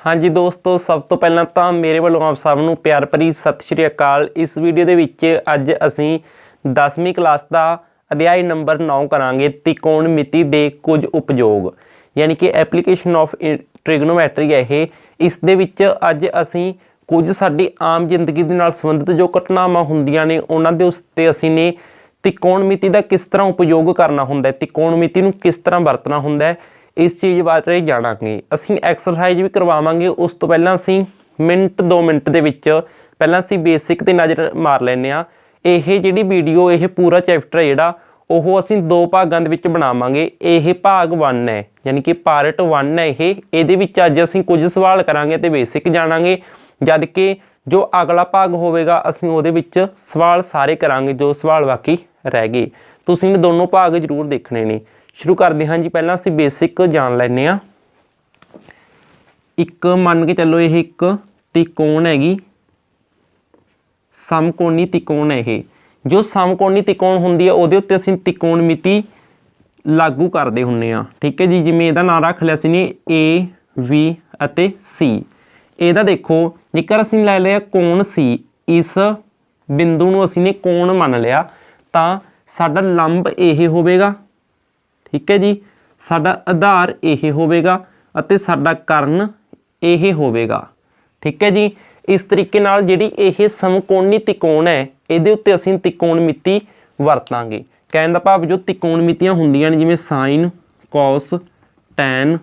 हाँ जी दोस्तों, सब तो पहला तो मेरे वालों आप सबनों प्यार भरी सत श्री अकाल। इस वीडियो के विच अज असी 10वीं क्लास का अध्याय नंबर 9 करांगे त्रिकोणमिति के कुछ उपयोग, यानी कि एप्लीकेशन ऑफ ट्रिग्नोमैट्री है ये। इस दे विच अज असी कुछ साडी आम जिंदगी दे नाल संबंधित जो घटनावां हुंदियां ने उन्हां दे उत्ते असी ने त्रिकोणमिति का किस तरह उपयोग करना हुंदा है, त्रिकोणमिति नूं किस तरह वरतना हुंदा है, इस चीज़ बारे जाणांगे। असीं एक्सरसाइज भी करवावांगे। उस तो पहलां असीं मिनट 2 मिनट दे विच पहलां असीं बेसिक ते नज़र मार लैंदे आ। ये जिहड़ी वीडियो ये पूरा चैप्टर है जिहड़ा ਉਹ ਅਸੀਂ 2 ਭਾਗਾਂ ਦੇ ਵਿੱਚ ਬਣਾਵਾਂਗੇ। ਇਹ ਭਾਗ 1 है, यानी कि पार्ट 1 है ये। ਇਹਦੇ ਵਿੱਚ ਅੱਜ ਅਸੀਂ ਕੁਝ ਸਵਾਲ ਕਰਾਂਗੇ ਤੇ ਬੇਸਿਕ ਜਾਣਾਂਗੇ, जद कि जो अगला भाग होगा ਅਸੀਂ ਉਹਦੇ ਵਿੱਚ सवाल सारे करांगे जो सवाल बाकी रह गए। तुसीं ने दोनों भाग जरूर देखने ने। शुरू करते हैं जी। पहला असीं बेसिक जान लैंदे आ। एक मान के चलो ये एक त्रिकोण हैगी, समकोणी त्रिकोण है ये। जो समकोणी त्रिकोण हुंदी है उहदे उत्ते असीं त्रिकोणमिति लागू करते हुंदे आ। ठीक है जी। जिवें इहदा नाम रख लिया सी ने ए बी अते सी। इहदा देखो जेकर असीं लै लिया कोण सी, इस बिंदु नूं असीं ने कोण मान लिया तां साडा लंब ये होवेगा। ठीक है जी। साडा आधार ये होवेगा अते साडा कर्ण ये होवेगा। ठीक है जी। इस तरीके नाल जिहड़ी ये समकोणी त्रिकोण है इहदे उत्ते असीं त्रिकोणमिति वरतांगे। कहण दा भाव जो त्रिकोणमितियां हुंदियां ने जिवें sine, cos, tan,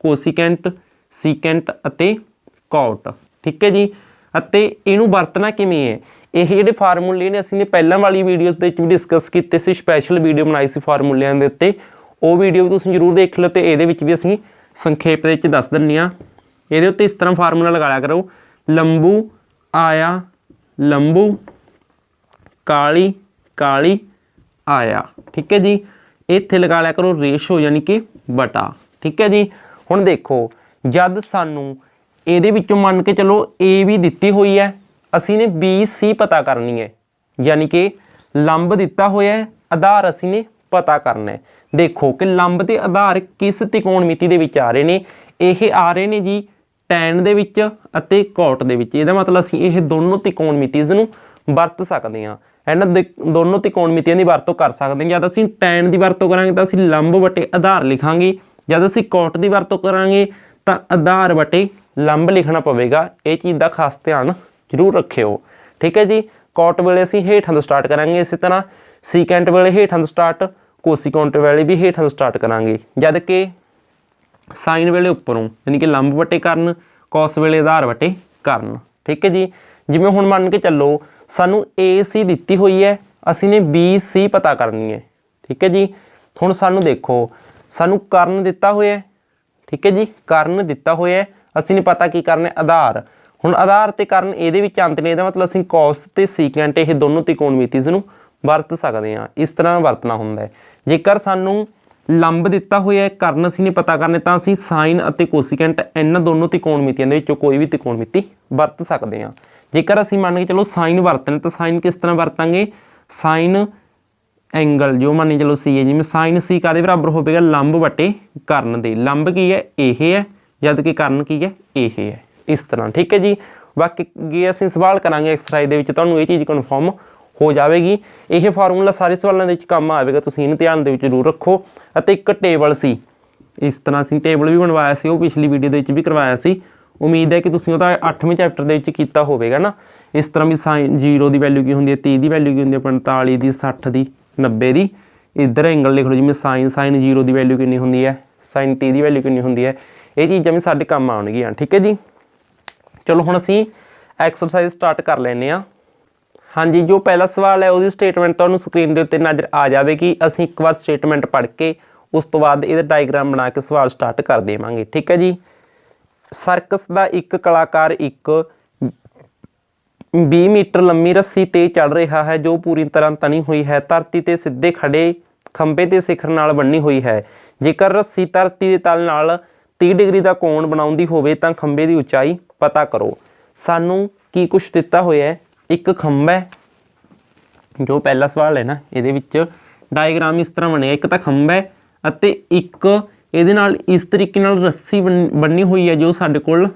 cosecant, secant अते कॉट। ठीक है जी। अते इहनूं वरतना किवें है, ये जिहड़े फार्मूले ने असीं ने पहलां वाली वीडियो दे विच भी डिस्कस कीते सी, स्पैशल वीडियो बनाई सी फार्मूलिਆਂ ਦੇ उत्ते। ਉਹ ਵੀਡੀਓ भी तुसीं जरूर देख लो। तो ये भी असीं संखेप दे विच दस दिंदे आ। ਇਹਦੇ ਉੱਤੇ इस तरह फार्मूला लगा लिया करो, लंबू आया लंबू, काली काली आया। ठीक है जी। इत्थे लगा लिया करो रेशो यानी कि बटा। ठीक है जी। हुण देखो जद सानू ਇਹਦੇ ਵਿੱਚੋਂ ਮੰਨ के चलो ए भी दिती हुई है, असी ने बी सी पता करनी है, यानी कि लंब दिता होया है, आधार असी ने पता करना है। देखो कि लंब ते आधार किस त्रिकोणमिति दे विच आ रहे ने। ये आ रहे ने जी टैन दे विच अते कॉट दे विच। इहदा मतलब असी ये दोनों त्रिकोणमितिज़ नूं वरत सकते हैं। इन्हां दोनों त्रिकोणमितियां दी वरतों कर सकते हैं। जद असी टैन की वरतों करांगे तो असी लंब बटे आधार लिखांगे, जद असी कॉट की वरतों करांगे तो आधार बटे लंब लिखना पवेगा। ये चीज़ का खास ध्यान जरूर रखियो। ठीक है जी। कॉट वेले असी हेठां तो स्टार्ट करांगे, इस तरह सीकेंट वेले हेठां तो स्टार्ट, कोसिकेंट वेले भी हेठां तो स्टार्ट करांगे, जद कि साइन वेले उपरों यानी कि लंब बटे कर्ण, कॉस वेले आधार बटे कर्ण। ठीक है जी। जिवें हुण मान के चलो सानू ए सी दिती हुई है, असी ने बी सी पता करनी है। ठीक है जी। हुण सानू देखो सानू कर्ण दिता होया है। ठीक है जी। कर्ण दिता होया है, असी ने पता की करना आधार। हुण आधार ते कर्ण इहदे विच अंत ने, इहदा मतलब असी कॉस ते सीकेंट ये दोनों त्रिकोणमितिज़ नूं वरत सकते हैं। इस तरह वरतना हुंदा है। जेकर सानू लंब दिता होया है, कर्ण असी ने पता करने तां असी साइन अते कोसिकेंट इन्हां दोनों त्रिकोणमितियां दे विचों कोई भी त्रिकोणमिति वरत सकते हैं। जेकर असी मान के चलो साइन वरतने तो साइन किस तरह वरतांगे, साइन एंगल जो मान चलो सी है, जिवें साइन सी कादे बराबर होवेगा, लंब बटे कर्ण दे। लंब की है ये है, जद कि कर्ण की है ये है। इस तरह। ठीक है जी। बाकी ये असीं सवाल करांगे एक्सरसाइज दे विच, तुहानूं ये चीज़ कन्फर्म हो जाएगी। यह फार्मूला सारे सवालों के काम आएगा, तुसीं इहनूं ध्यान दे विच जरूर रखो। अते एक टेबल सी, इस तरह असीं टेबल भी बनवाया सी, वो पिछली वीडियो दे विच भी करवाया सी। उम्मीद है कि तुसीं ओहदा 8वें चैप्टर दे विच कीता होवेगा ना। इस तरह भी साइन 0 की वैल्यू की होंदी है, 30 की वैल्यू की होंदी है, 45 की, 60 की, 90 की। इधर एंगल लिख लो जिवें साइन 0 की वैल्यू कितनी होंदी है, साइन 30 की वैल्यू कितनी होंदी है। ये चीज़ां भी साडे काम आउणगीआं। ठीक है जी। चलो हुण असीं एक्सरसाइज स्टार्ट कर लैंदे आ। हाँ जी। जो पहला सवाल है उसकी स्टेटमेंट तुहानूं स्क्रीन के उत्ते नज़र आ जाएगी। असीं एक बार स्टेटमेंट पढ़ के उस तो बाद इहदा डायग्राम बना के सवाल स्टार्ट कर देवांगे। ठीक है जी। सर्कस का एक कलाकार एक 20 मीटर लंबी रस्सी ते चढ़ रहा है जो पूरी तरह तनी हुई है, धरती ते सीधे खड़े खंबे ते सिखर नाल बनी हुई है। जेकर रस्सी धरती के तल नाल 30 डिग्री का कोण बनाउंदी होवे तां खंबे की उचाई पता करो। सानू की कुछ दिता होया है, एक खंबा है, जो पहला सवाल है ना, ये डायग्राम इस तरह बने, एक तो खंबा है अते एक ਇਹਦੇ ਨਾਲ ਇਸ ਤਰੀਕੇ ਨਾਲ ਰੱਸੀ ਬੰਨੀ ਹੋਈ ਹੈ ਜੋ ਸਾਡੇ ਕੋਲ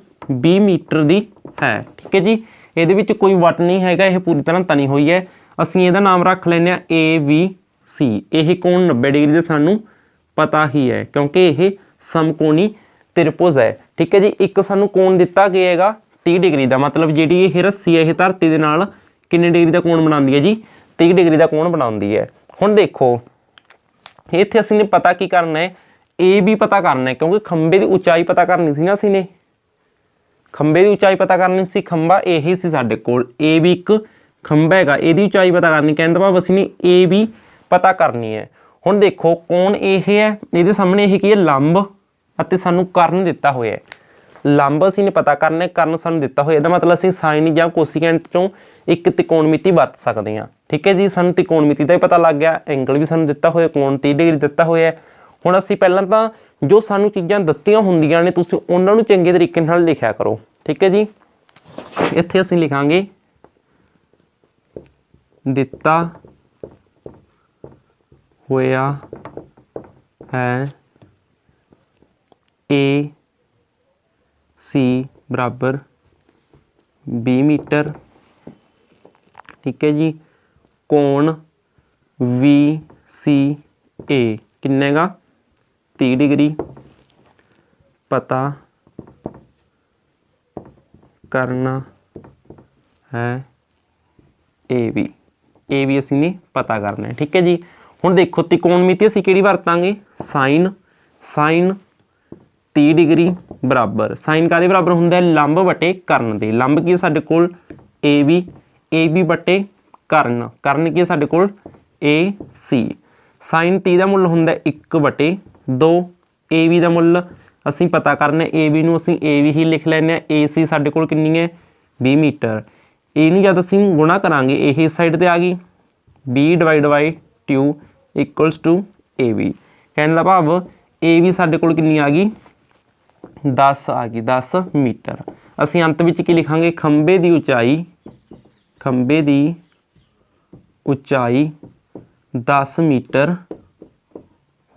20 ਮੀਟਰ ਦੀ है। ठीक है जी, ये कोई वट नहीं है, यह पूरी तरह तनी हुई है। असी ਇਹਦਾ नाम रख लें ABC। यह कोण 90 डिग्री का सानू पता ही है क्योंकि यह समकोणी त्रिभुज है। ठीक है जी, एक सानू कोण दिता गया है 30 डिग्री का, मतलब जी यह रस्सी है यह धरती के नाल किन्ने डिग्री का कोण बनाती है जी, 30 डिग्री का कोण बनाती है। हुण देखो इत्थे असीं ने पता की करना है, ए भी पता करना है क्योंकि खंबे की उचाई पता करनी सी ना। असीं ने खंबे की उचाई पता करनी सी, खंबा यही सी साडे कोल, ए भी एक खंबा हैगा, इहदी उचाई पता करनी, कहने दा भाव असीं ने ए भी पता करनी है। हुण देखो कोण ये है, इहदे सामने यह की है लंब अते सानू कर्ण दिता होया है। लंब असीं ने पता करना है, कर्ण सानू दिता होया, इहदा मतलब असीं साइन जां कोसीकेंट चों एक त्रिकोणमिति वरत सकते हैं। ठीक है जी, सानू त्रिकोणमिति का ही पता लग गया, एंगल भी सानू दिता होया, कोण 30 डिग्री दिता होया है। हुण असीं पहलां तां जो सानू चीज़ां दित्तियां हुंदियां ने तुसीं उन्हां नूं चंगे तरीके नाल लिखिया करो। ठीक है जी, इत्थे असीं लिखांगे दिता होया है AC बराबर 20 मीटर। ठीक है जी, कोण VCA किन्ने का 30 डिग्री पता करना है ए भी असीं ने पता करना है। ठीक है जी, हुण देखो त्रिकोणमिति असीं किहड़ी वरतांगे, साइन 30 डिग्री बराबर, साइन काहदे बराबर हुंदा है, लंब बटे कर्ण दे। लंब की साडे कोल ए बी बटे कर्ण की साडे कोल AC। साइन 30 का मुल हुंदा 1 बटे 2, ए बी का मुल असीं पता करना, ए बी नूं असीं ए बी ही लिख लैंदे, AC साडे कोल कितनी है 20 मीटर। ए नूं जद असीं गुणा करांगे ये इस साइड ते आ गई 20 divide by 2 equals to AB। कहने का भाव ए बी साडे कोल कितनी आ गई 10 आ गई, 10 मीटर। असीं अंत विच की लिखांगे, खंबे की उचाई 10 मीटर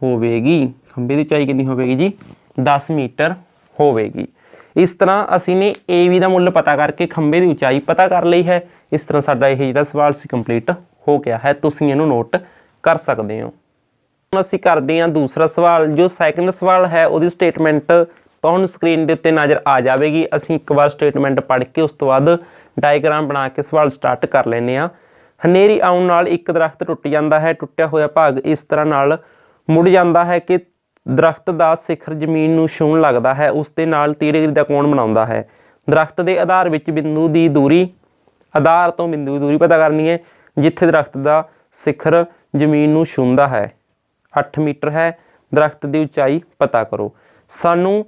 होवेगी। खंबे की उचाई कितनी होवेगी जी 10 मीटर होवेगी। इस तरह असी ने ए बी का मुल पता करके खंबे की उचाई पता कर ली है। इस तरह साडा यह जिहड़ा सवाल सी कंप्लीट हो गया है, तुसीं इहनूं नोट कर सकते हो। हुण असीं करदे हां दूसरा सवाल। जो सैकेंड सवाल है उहदी स्टेटमेंट तुहानूं स्क्रीन के उत्ते नज़र आ जाएगी। असीं एक बार स्टेटमेंट पढ़ के उस तो बाद डायग्राम बना के सवाल स्टार्ट कर लैंदे हां। हनेरी आउण नाल एक दरख्त टुट जाता है, टुटिया होया भाग इस तरह नाल मुड़ जाता है कि दरख्त का सिखर जमीन नूं छूहण लगता है, उसके नाल 30 डिग्री का कोण बनाता है। दरख्त के आधार विच बिंदु की दूरी, आधार तो बिंदु की दूरी पता करनी है जिथे दरख्त का सिखर जमीन नूं छूंहदा है, 8 मीटर है। दरख्त की उचाई पता करो। सानू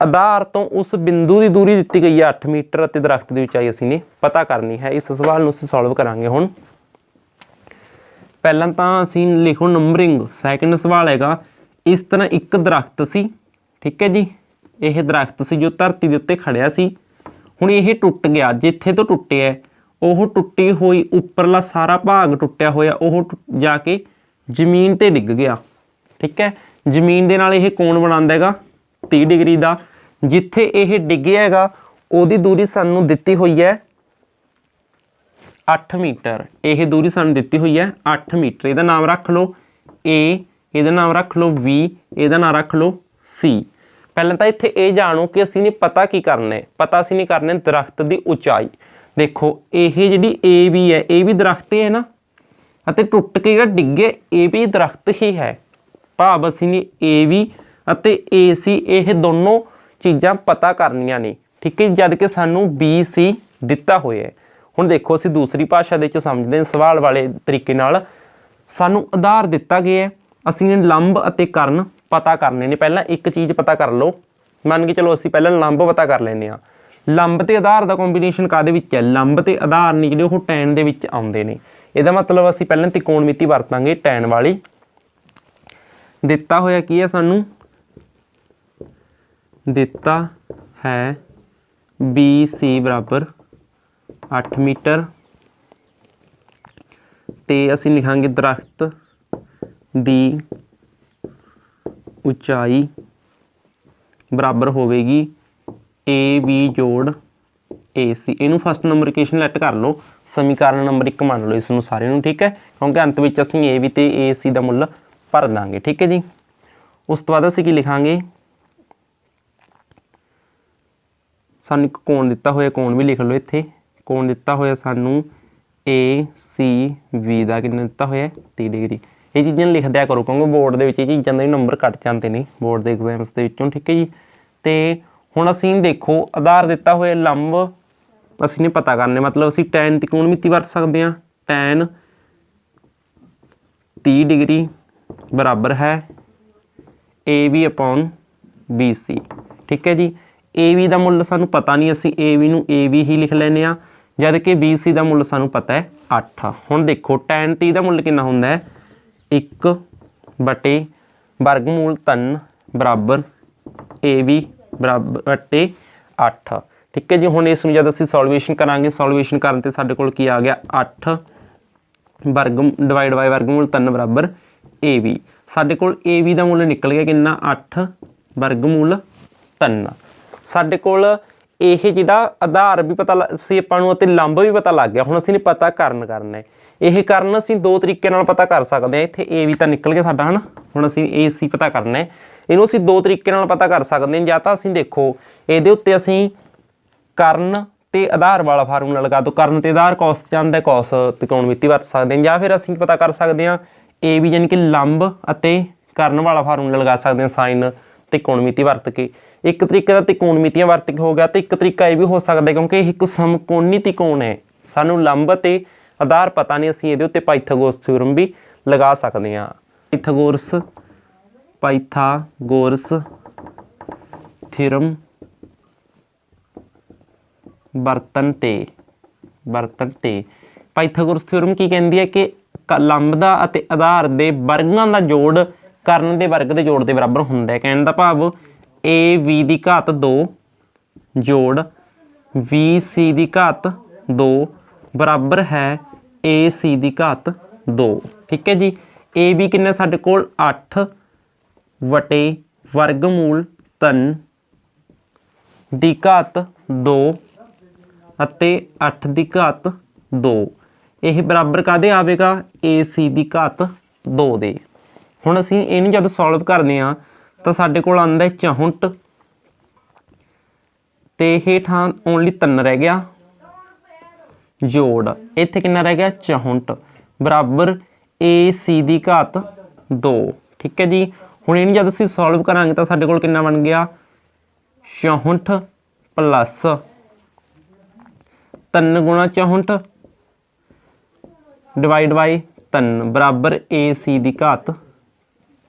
आधार तो उस बिंदु की दूरी दी गई है 8 मीटर और दरख्त की उचाई असीं ने पता करनी है। इस सवाल नूं असीं सॉल्व करांगे। हुण पहलां तां असीं लिखो नंबरिंग। सैकेंड सवाल हैगा, इस तरह एक दरख्त सी, ठीक है जी, यह दरख्त सी जो धरती के उत्ते खड़िया सी। हुण यह टुट गया, जिथे तो टुटिया वह टुटी हुई उपरला सारा भाग टुटिया होया वह जाके जमीन ते डिग गया। ठीक है, जमीन दे नाल यह कोण बनांदा हैगा 30 डिग्री का। जिथे यह डिग्या हैगा उहदी दूरी सानू दित्ती हुई है 8 मीटर। यह दूरी सानू दित्ती हुई है 8 मीटर। इहदा नाम रख लो ए, इहदा नाम रख लो V, इहदा नाम रख लो C। पहले तो इत्थे ये जानो कि असीं ने पता की करना है। पता असीं नहीं करना दरख्त की उचाई। देखो यह जी ए भी है, ये भी दरख्त है ना, अते टुट के जिहड़ा डिगे ये भी दरख्त ही है। भाव असीं ने ए भी अते AC ये दोनों चीज़ां पता करनियां ने। ठीक है, जद कि सानू BC दिता होया है। हुण देखो असीं दूसरी भाषा दे विच समझदे सवाल वाले तरीके नाल। सानू आधार दिता गया है, असीं ने लंब अते कर्ण पता करने ने। पहला एक चीज़ पता कर लो, मान के चलो असीं पहला लंब पता कर लैंदे हां। लंब ते आधार का कॉम्बीनेशन काहदे विच है, लंब ते आधार ने जिहड़े ओह टैन दे विच आउंदे ने। इहदा मतलब असीं पहलां त्रिकोणमिति वरतांगे टैन वाली। दिता होया की है सानू, दिता है BC बराबर 8 मीटर ते असीं लिखांगे दरख्त दी ਉਚਾਈ ਬਰਾਬਰ ਹੋਵੇਗੀ AB ਜੋੜ AC। ਇਹਨੂੰ ਫਸਟ ਨੰਬਰ ਇਕੁਏਸ਼ਨ ਲੈਟ ਕਰ ਲਓ, ਸਮੀਕਰਨ ਨੰਬਰ 1 ਮੰਨ ਲਓ ਇਸ ਨੂੰ ਸਾਰੇ ਨੂੰ, ਠੀਕ ਹੈ, ਕਿਉਂਕਿ ਅੰਤ ਵਿੱਚ ਅਸੀਂ AB ਤੇ AC ਦਾ ਮੁੱਲ ਭਰ ਦਾਂਗੇ, ਠੀਕ ਹੈ ਜੀ। ਉਸ ਤੋਂ ਬਾਅਦ ਅਸੀਂ ਕੀ ਲਿਖਾਂਗੇ, ਸਾਨੂੰ ਇੱਕ ਕੋਣ ਦਿੱਤਾ ਹੋਇਆ, ਕੋਣ ਵੀ ਲਿਖ ਲਓ ਇੱਥੇ। ਕੋਣ ਦਿੱਤਾ ਹੋਇਆ ਸਾਨੂੰ ACB ਦਾ ਕਿੰਨਾ ਦਿੱਤਾ ਹੋਇਆ 30 ਡਿਗਰੀ। ਇਹ ਚੀਜ਼ਾਂ ਲਿਖ ਦਿਆ ਕਰੋ ਕਿਉਂਕਿ ਬੋਰਡ ਦੇ ਵਿੱਚ ਇਹ ਚੀਜ਼ਾਂ ਦੇ ਨੰਬਰ ਕੱਟ ਜਾਂਦੇ ਨੇ ਬੋਰਡ ਦੇ ਐਗਜ਼ਾਮਸ ਦੇ ਵਿੱਚੋਂ, ਠੀਕ ਹੈ ਜੀ। ਤੇ ਹੁਣ ਅਸੀਂ ਦੇਖੋ ਆਧਾਰ ਦਿੱਤਾ ਹੋਇਆ ਲੰਬ ਅਸੀਂ ਨੇ ਪਤਾ ਕਰਨੇ, ਮਤਲਬ ਅਸੀਂ ਟੈਨ ਤਿਕੋਣਮਿਤੀ ਵਰਤ ਸਕਦੇ ਹਾਂ। ਟੈਨ 30 ਡਿਗਰੀ ਬਰਾਬਰ ਹੈ AB/BC, ਠੀਕ ਹੈ ਜੀ। AB ਦਾ ਮੁੱਲ ਸਾਨੂੰ ਪਤਾ ਨਹੀਂ, ਅਸੀਂ AB ਨੂੰ AB ਹੀ ਲਿਖ ਲੈਂਦੇ ਹਾਂ, ਜਦ ਕਿ BC ਦਾ ਮੁੱਲ ਸਾਨੂੰ ਪਤਾ ਹੈ 8। ਹੁਣ ਦੇਖੋ ਟੈਨ 30 ਦਾ ਮੁੱਲ ਕਿੰਨਾ ਹੁੰਦਾ ਹੈ 1/3 ਬਰਾਬਰ AB ਬਰਾਬਰ 8, ਠੀਕ ਹੈ ਜੀ। ਹੁਣ ਇਸ ਨੂੰ ਜਦ ਅਸੀਂ ਸੋਲਵੇਸ਼ਨ ਕਰਾਂਗੇ, ਸੋਲਵੇਸ਼ਨ ਕਰਨ ਤੇ ਸਾਡੇ ਕੋਲ ਕੀ ਆ ਗਿਆ 8 ਡਿਵਾਈਡ ਬਾਈ ਵਰਗਮੂਲ 3 ਬਰਾਬਰ AB। ਸਾਡੇ ਕੋਲ AB ਦਾ ਮੁੱਲ ਨਿਕਲ ਗਿਆ ਕਿੰਨਾ 8 ਵਰਗਮੂਲ 3। ਸਾਡੇ ਕੋਲ ਇਹ ਜਿਹੜਾ ਆਧਾਰ ਵੀ ਪਤਾ ਸੀ ਆਪਾਂ ਨੂੰ ਅਤੇ ਲੰਬ ਵੀ ਪਤਾ ਲੱਗ ਗਿਆ। ਹੁਣ ਅਸੀਂ ਨੇ ਪਤਾ ਕਰਨ ਕਰਨਾ ਹੈ। ਇਹ ਕਰਨ ਅਸੀਂ ਦੋ ਤਰੀਕੇ ਨਾਲ ਪਤਾ ਕਰ ਸਕਦੇ ਹਾਂ। ਇੱਥੇ AB ਤਾਂ ਨਿਕਲ ਗਿਆ ਸਾਡਾ, ਹੈ ਨਾ। ਹੁਣ ਅਸੀਂ AC ਪਤਾ ਕਰਨਾ ਹੈ। ਇਹਨੂੰ ਅਸੀਂ ਦੋ ਤਰੀਕੇ ਨਾਲ ਪਤਾ ਕਰ ਸਕਦੇ ਹਾਂ। ਜਾਂ ਤਾਂ ਅਸੀਂ ਦੇਖੋ ਇਹਦੇ ਉੱਤੇ ਅਸੀਂ ਕਰਨ ਤੇ ਆਧਾਰ ਵਾਲਾ ਫਾਰਮੂਲਾ ਲਗਾ ਦਿਓ। ਕਰਨ ਤੇ ਆਧਾਰ ਕੌਸ ਜਾਂਦਾ, ਕੌਸ ਤਿਕੋਣਮਿਤੀ ਵਰਤ ਸਕਦੇ ਹਾਂ। ਜਾਂ ਫਿਰ ਅਸੀਂ ਪਤਾ ਕਰ ਸਕਦੇ ਹਾਂ AB ਯਾਨੀ ਕਿ ਲੰਬ ਅਤੇ ਕਰਨ ਵਾਲਾ ਫਾਰਮੂਲਾ ਲਗਾ ਸਕਦੇ ਹਾਂ ਸਾਈਨ ਤਿਕੋਣਮਿਤੀ ਵਰਤ ਕੇ। ਇੱਕ ਤਰੀਕੇ ਦਾ ਤਿਕੋਣਮਿਤੀਆਂ ਵਰਤ ਕੇ ਹੋ ਗਿਆ, ਤੇ ਇੱਕ ਤਰੀਕਾ ਇਹ ਵੀ ਹੋ ਸਕਦਾ ਕਿਉਂਕਿ ਇਹ ਇੱਕ ਸਮਕੋਣੀ ਤਿਕੋਣ ਹੈ, ਸਾਨੂੰ ਲੰਬ ਅਤੇ ਆਧਾਰ ਪਤਾ ਨਹੀਂ, ਅਸੀਂ ਇਹਦੇ ਉੱਤੇ ਪਾਈਥਾਗੋਰਸ ਥਿਊਰਮ ਵੀ ਲਗਾ ਸਕਦੇ ਹਾਂ। ਪਾਈਥਾਗੋਰਸ ਥਿਊਰਮ ਵਰਤਨ ਤੇ ਪਾਈਥਾਗੋਰਸ ਥਿਊਰਮ ਕੀ ਕਹਿੰਦੀ ਹੈ ਕਿ ਲੰਬ ਦਾ ਅਤੇ ਆਧਾਰ ਦੇ ਵਰਗਾਂ ਦਾ ਜੋੜ ਕਰਨ ਦੇ ਵਰਗ ਦੇ ਜੋੜ ਦੇ ਬਰਾਬਰ ਹੁੰਦਾ ਹੈ। ਕਹਿਣ ਦਾ ਭਾਵ AB ਦੀ ਘਾਤ 2 ਜੋੜ BC ਦੀ ਘਾਤ 2 ਬਰਾਬਰ ਹੈ AC ਦੀ ਘਾਤ 2, ਠੀਕ ਹੈ ਜੀ। AB ਕਿੰਨਾ ਸਾਡੇ ਕੋਲ 8 ਵਟੇ ਵਰਗਮੂਲ 3 ਦੀ ਘਾਤ 2 ਅਤੇ 8 ਦੀ ਘਾਤ 2। ਇਹ ਬਰਾਬਰ ਕਾਹਦੇ ਆਵੇਗਾ AC ਦੀ ਘਾਤ 2 ਦੇ। ਹੁਣ ਅਸੀਂ ਇਹਨੂੰ ਜਦ ਸੋਲਵ ਕਰਦੇ ਹਾਂ ਤਾਂ ਸਾਡੇ ਕੋਲ ਆਉਂਦਾ 64 ਤੇ ਹੇਠਾਂ ਓਨਲੀ 3 ਰਹਿ ਗਿਆ ਜੋੜ ਇੱਥੇ ਕਿੰਨਾ ਰਹਿ ਗਿਆ 64 ਬਰਾਬਰ AC ਦੀ ਘਾਤ 2, ਠੀਕ ਹੈ ਜੀ। ਹੁਣ ਇਹਨੂੰ ਜਦ ਅਸੀਂ ਸੋਲਵ ਕਰਾਂਗੇ ਤਾਂ ਸਾਡੇ ਕੋਲ ਕਿੰਨਾ ਬਣ ਗਿਆ 64 ਪਲੱਸ 3 ਗੁਣਾ 64 ਡਿਵਾਈਡ ਬਾਈ 3 ਬਰਾਬਰ AC ਦੀ ਘਾਤ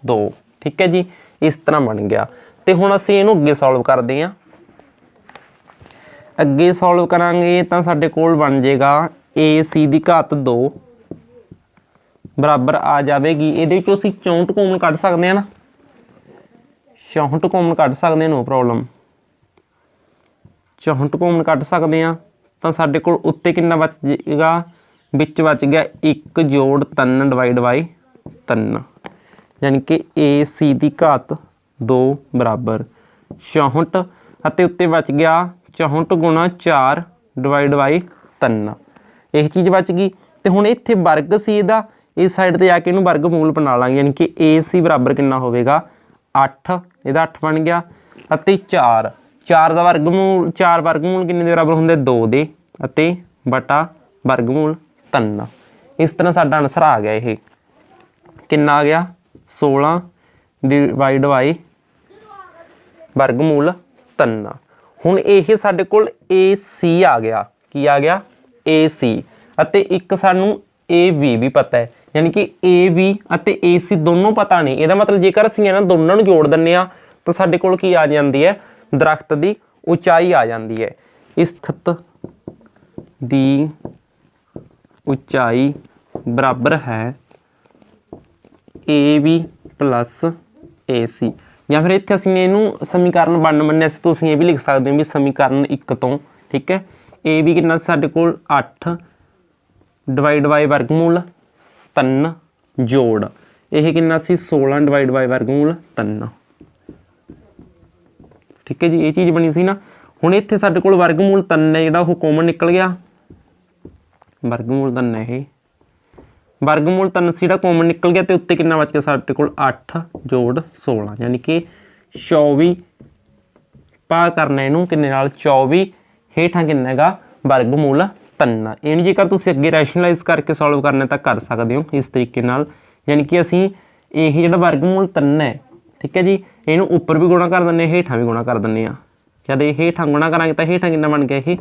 2, ਠੀਕ ਹੈ ਜੀ। ਇਸ ਤਰ੍ਹਾਂ ਬਣ ਗਿਆ। ਤੇ ਹੁਣ ਅਸੀਂ ਇਹਨੂੰ ਅੱਗੇ ਸੋਲਵ ਕਰਦੇ ਹਾਂ। ਅੱਗੇ ਸੋਲਵ ਕਰਾਂਗੇ ਤਾਂ ਸਾਡੇ ਕੋਲ ਬਣ ਜਾਏਗਾ AC ਦੀ ਘਾਤ 2 ਬਰਾਬਰ ਆ ਜਾਵੇਗੀ, ਇਹਦੇ ਵਿੱਚੋਂ ਅਸੀਂ 64 ਕੋਮਨ ਕੱਢ ਸਕਦੇ ਹਾਂ ਨਾ, 64 ਕੋਮਨ ਕੱਢ ਸਕਦੇ ਹਾਂ, ਨੋ ਪ੍ਰੋਬਲਮ। 64 ਕੋਮਨ ਕੱਢ ਸਕਦੇ ਹਾਂ ਤਾਂ ਸਾਡੇ ਕੋਲ ਉੱਤੇ ਕਿੰਨਾ ਬਚ ਜਾਏਗਾ, ਵਿੱਚ ਬਚ ਗਿਆ 1 ਜੋੜ 3 ਡਿਵਾਈਡ ਬਾਈ 3 ਯਾਨੀ ਕਿ AC ਦੀ ਘਾਤ 2 ਬਰਾਬਰ 64 ਅਤੇ ਉੱਤੇ ਬਚ ਗਿਆ 64 ਗੁਣਾ 4 ਡਿਵਾਈਡ ਬਾਈ 3। ਇਹ ਚੀਜ਼ ਬਚ ਗਈ। ਤੇ ਹੁਣ ਇੱਥੇ ਵਰਗ ਸੀ ਇਹਦਾ, ਇਸ ਸਾਈਡ ਤੇ ਜਾ ਕੇ ਇਹਨੂੰ ਵਰਗ ਮੂਲ ਬਣਾ ਲਾਂਗੇ ਯਾਨੀ ਕਿ AC ਬਰਾਬਰ ਕਿੰਨਾ ਹੋਵੇਗਾ 8, ਇਹਦਾ 8 ਬਣ ਗਿਆ ਅਤੇ 4 ਦਾ ਵਰਗਮੂਲ 4 ਵਰਗਮੂਲ ਕਿੰਨੇ ਦੇ ਬਰਾਬਰ ਹੁੰਦੇ 2 ਦੇ ਅਤੇ ਬਟਾ ਵਰਗਮੂਲ 3। ਇਸ ਤਰ੍ਹਾਂ ਸਾਡਾ ਆਨਸਰ ਆ ਗਿਆ। ਇਹ ਕਿੰਨਾ ਆ ਗਿਆ 16 ਡਿਵਾਈਡ ਬਾਈ ਵਰਗਮੂਲ 3। ਹੁਣ ਇਹ ਸਾਡੇ ਕੋਲ AC ਆ ਗਿਆ। ਕੀ ਆ ਗਿਆ AC ਅਤੇ ਇੱਕ ਸਾਨੂੰ AB ਵੀ ਪਤਾ ਹੈ ਯਾਨੀ ਕਿ AB ਅਤੇ AC ਦੋਨੋਂ ਪਤਾ ਨਹੀਂ। ਇਹਦਾ ਮਤਲਬ ਜੇਕਰ ਅਸੀਂ ਇਹਨਾਂ ਦੋਨਾਂ ਨੂੰ ਜੋੜ ਦਿੰਦੇ ਹਾਂ ਤਾਂ ਸਾਡੇ ਕੋਲ ਕੀ ਆ ਜਾਂਦੀ ਹੈ ਦਰਖਤ ਦੀ ਉਚਾਈ ਆ ਜਾਂਦੀ ਹੈ। ਇਸ ਦਰਖਤ ਦੀ ਉਚਾਈ ਬਰਾਬਰ ਹੈ AB ਪਲੱਸ AC। ਜਾਂ ਫਿਰ ਇੱਥੇ ਅਸੀਂ ਇਹਨੂੰ ਸਮੀਕਰਨ 1 ਮੰਨਿਆ ਸੀ, ਤੁਸੀਂ ਇਹ ਵੀ ਲਿਖ ਸਕਦੇ ਹੋ ਵੀ ਸਮੀਕਰਨ 1 ਤੋਂ, ਠੀਕ ਹੈ। AB ਕਿੰਨਾ ਸਾਡੇ ਕੋਲ 8 ਡਿਵਾਈਡ ਬਾਈ ਵਰਗਮੂਲ 3 ਜੋੜ ਇਹ ਕਿੰਨਾ ਸੀ 16 ਡਿਵਾਈਡ ਬਾਈ ਵਰਗਮੂਲ 3, ठीक है जी, ये चीज़ बनी सी ना। हुण इत्थे साडे कोल वर्गमूल 3 है जिहड़ा ओह कॉमन निकल गया, वर्गमूल 3 है ये, वर्गमूल 3 सी जिहड़ा कॉमन निकल गया, तो उत्ते कितना बच गया साडे कोल 8 जोड़ 16, यानी कि 24 भाग करना इनू किन्ने नाल 24, हेठां किन्ना हैगा वर्गमूल 3। इहनूं जेकर तुसीं अगे रैशनलाइज करके सॉल्व करना तां कर सकदे हो इस तरीके नाल, यानी कि असीं ਇਹ ਜਿਹੜਾ वर्गमूल 3 है, ठीक है जी, ਇਹਨੂੰ ਉੱਪਰ भी गुणा कर ਦਿੰਦੇ ਹਾਂ, ਹੇਠਾਂ भी गुणा कर ਦਿੰਦੇ ਹਾਂ। जब ये ਹੇਠਾਂ गुणा करांगे तो ਹੇਠਾਂ कितना बन गया, ये